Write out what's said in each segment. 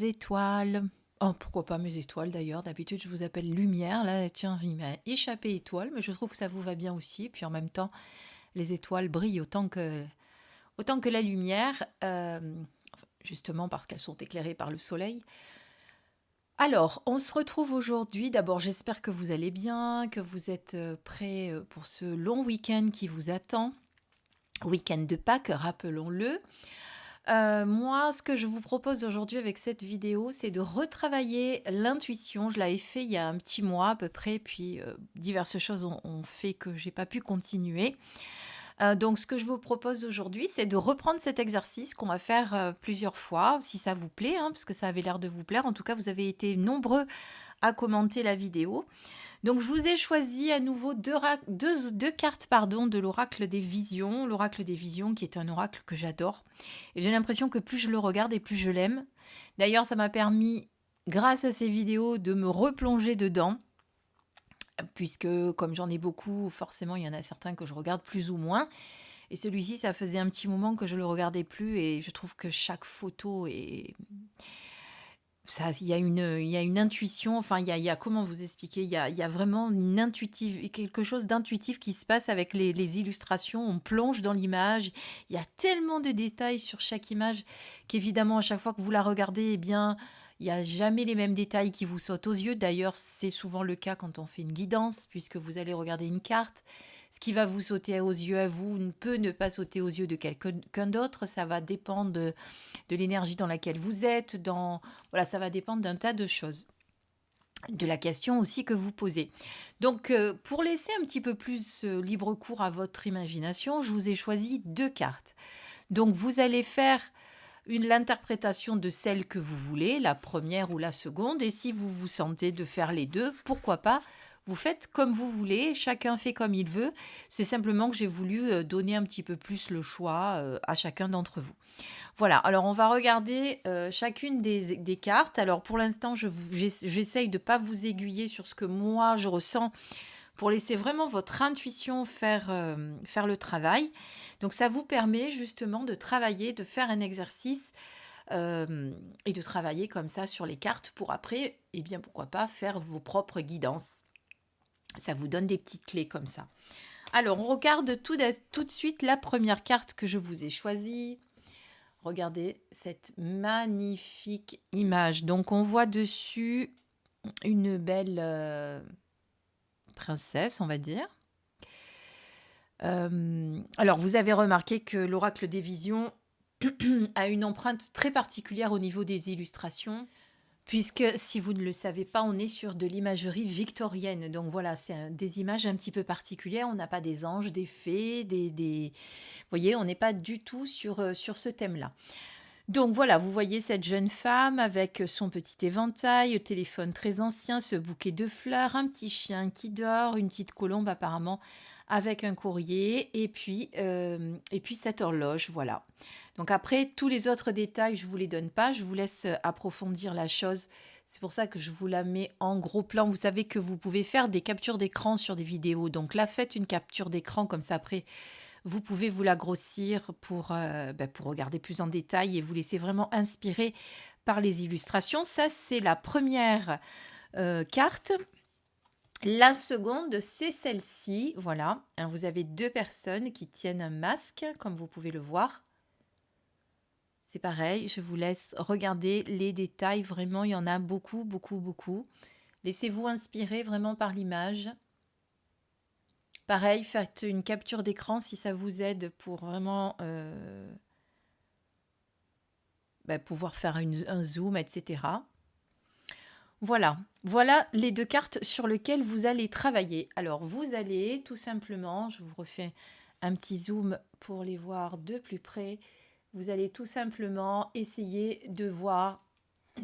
étoiles. Oh, pourquoi pas mes étoiles d'ailleurs. D'habitude, je vous appelle lumière. Là, tiens, il m'a échappé étoile, mais je trouve que ça vous va bien aussi. Puis en même temps, les étoiles brillent autant que la lumière, justement parce qu'elles sont éclairées par le soleil. Alors, on se retrouve aujourd'hui. D'abord, j'espère que vous allez bien, que vous êtes prêts pour ce long week-end qui vous attend. Week-end de Pâques, rappelons-le. Moi, ce que je vous propose aujourd'hui avec cette vidéo, c'est de retravailler l'intuition. Je l'avais fait il y a un petit mois à peu près, puis diverses choses ont fait que j'ai pas pu continuer. Donc, ce que je vous propose aujourd'hui, c'est de reprendre cet exercice qu'on va faire plusieurs fois, si ça vous plaît, hein, parce que ça avait l'air de vous plaire. En tout cas, vous avez été nombreux à commenter la vidéo. Donc, je vous ai choisi à nouveau deux cartes de l'oracle des visions. L'oracle des visions qui est un oracle que j'adore. Et j'ai l'impression que plus je le regarde et plus je l'aime. D'ailleurs, ça m'a permis, grâce à ces vidéos, de me replonger dedans. Puisque comme j'en ai beaucoup, forcément, il y en a certains que je regarde plus ou moins. Et celui-ci, ça faisait un petit moment que je le regardais plus et je trouve que chaque photo est... Ça, il y a une intuition, enfin, il y a comment vous expliquer, il y a vraiment quelque chose d'intuitif qui se passe avec les illustrations. On plonge dans l'image. Il y a tellement de détails sur chaque image qu'évidemment, à chaque fois que vous la regardez, eh bien, il n'y a jamais les mêmes détails qui vous sautent aux yeux. D'ailleurs, c'est souvent le cas quand on fait une guidance, puisque vous allez regarder une carte. Ce qui va vous sauter aux yeux à vous ne peut ne pas sauter aux yeux de quelqu'un d'autre. Ça va dépendre de l'énergie dans laquelle vous êtes, voilà, ça va dépendre d'un tas de choses. De la question aussi que vous posez. Donc, pour laisser un petit peu plus libre cours à votre imagination, je vous ai choisi deux cartes. Donc, vous allez faire l'interprétation de celle que vous voulez, la première ou la seconde, et si vous vous sentez de faire les deux, pourquoi pas, vous faites comme vous voulez, chacun fait comme il veut. C'est simplement que j'ai voulu donner un petit peu plus le choix à chacun d'entre vous. Voilà, alors on va regarder chacune des cartes. Alors pour l'instant, j'essaye de ne pas vous aiguiller sur ce que moi je ressens pour laisser vraiment votre intuition faire le travail. Donc ça vous permet justement de travailler, de faire un exercice et de travailler comme ça sur les cartes pour après, eh bien pourquoi pas, faire vos propres guidances. Ça vous donne des petites clés comme ça. Alors on regarde tout de suite la première carte que je vous ai choisie. Regardez cette magnifique image. Donc, on voit dessus une belle princesse, on va dire. Alors, vous avez remarqué que l'oracle des visions a une empreinte très particulière au niveau des illustrations. Puisque, si vous ne le savez pas, on est sur de l'imagerie victorienne. Donc voilà, c'est des images un petit peu particulières. On n'a pas des anges, des fées, Vous voyez, on n'est pas du tout sur ce thème-là. Donc voilà, vous voyez cette jeune femme avec son petit éventail, le téléphone très ancien, ce bouquet de fleurs, un petit chien qui dort, une petite colombe apparemment avec un courrier et puis cette horloge, voilà. Donc après, tous les autres détails, je ne vous les donne pas, je vous laisse approfondir la chose. C'est pour ça que je vous la mets en gros plan. Vous savez que vous pouvez faire des captures d'écran sur des vidéos. Donc là, faites une capture d'écran comme ça après. Vous pouvez vous la grossir pour regarder plus en détail et vous laisser vraiment inspirer par les illustrations. Ça, c'est la première carte. La seconde, c'est celle-ci. Voilà. Alors, vous avez deux personnes qui tiennent un masque, comme vous pouvez le voir. C'est pareil, je vous laisse regarder les détails. Vraiment, il y en a beaucoup, beaucoup, beaucoup. Laissez-vous inspirer vraiment par l'image. Pareil, faites une capture d'écran si ça vous aide pour vraiment pouvoir faire un zoom, etc. Voilà les deux cartes sur lesquelles vous allez travailler. Alors, vous allez tout simplement, je vous refais un petit zoom pour les voir de plus près. Vous allez tout simplement essayer de voir,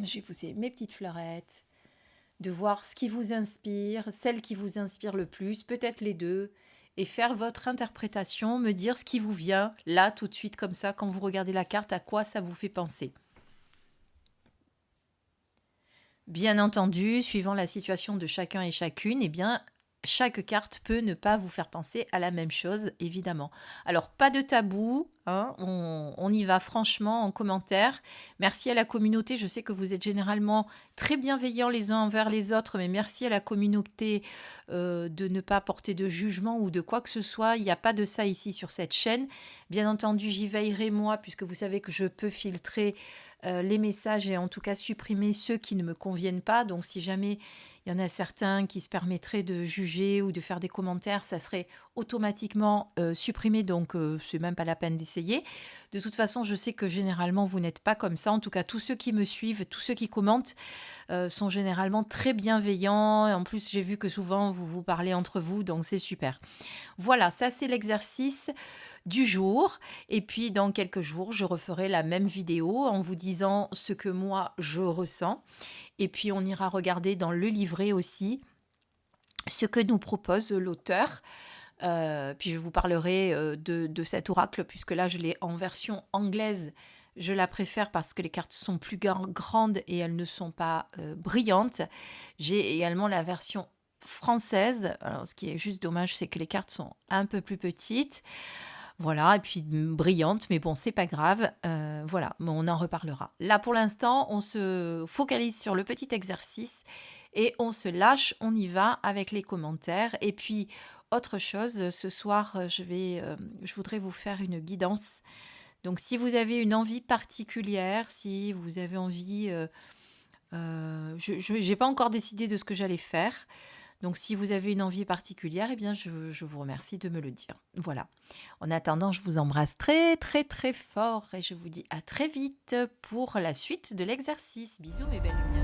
je vais pousser mes petites fleurettes, de voir ce qui vous inspire, celle qui vous inspire le plus, peut-être les deux, et faire votre interprétation, me dire ce qui vous vient là tout de suite comme ça, quand vous regardez la carte, à quoi ça vous fait penser. Bien entendu, suivant la situation de chacun et chacune, eh bien, chaque carte peut ne pas vous faire penser à la même chose, évidemment. Alors, pas de tabou, hein, on y va franchement en commentaire. Merci à la communauté, je sais que vous êtes généralement très bienveillants les uns envers les autres, mais merci à la communauté de ne pas porter de jugement ou de quoi que ce soit. Il n'y a pas de ça ici sur cette chaîne. Bien entendu, j'y veillerai moi, puisque vous savez que je peux filtrer les messages et en tout cas supprimer ceux qui ne me conviennent pas. Donc, si jamais il y en a certains qui se permettraient de juger ou de faire des commentaires, ça serait automatiquement supprimé, donc c'est même pas la peine d'essayer. De toute façon, je sais que généralement, vous n'êtes pas comme ça. En tout cas, tous ceux qui me suivent, tous ceux qui commentent sont généralement très bienveillants. Et en plus, j'ai vu que souvent, vous vous parlez entre vous, donc c'est super. Voilà, ça c'est l'exercice du jour. Et puis, dans quelques jours, je referai la même vidéo en vous disant ce que moi, je ressens. Et puis, on ira regarder dans le livret aussi ce que nous propose l'auteur. Puis, je vous parlerai de cet oracle, puisque là, je l'ai en version anglaise. Je la préfère parce que les cartes sont plus grandes et elles ne sont pas brillantes. J'ai également la version française. Alors, ce qui est juste dommage, c'est que les cartes sont un peu plus petites. Voilà, et puis brillante, mais bon, c'est pas grave. Voilà, mais on en reparlera. Là, pour l'instant, on se focalise sur le petit exercice et on se lâche, on y va avec les commentaires. Et puis, autre chose, ce soir, je voudrais vous faire une guidance. Donc, si vous avez une envie particulière, si vous avez envie, je n'ai pas encore décidé de ce que j'allais faire. Donc, si vous avez une envie particulière, eh bien, je vous remercie de me le dire. Voilà. En attendant, je vous embrasse très, très, très fort et je vous dis à très vite pour la suite de l'exercice. Bisous, mes belles lumières.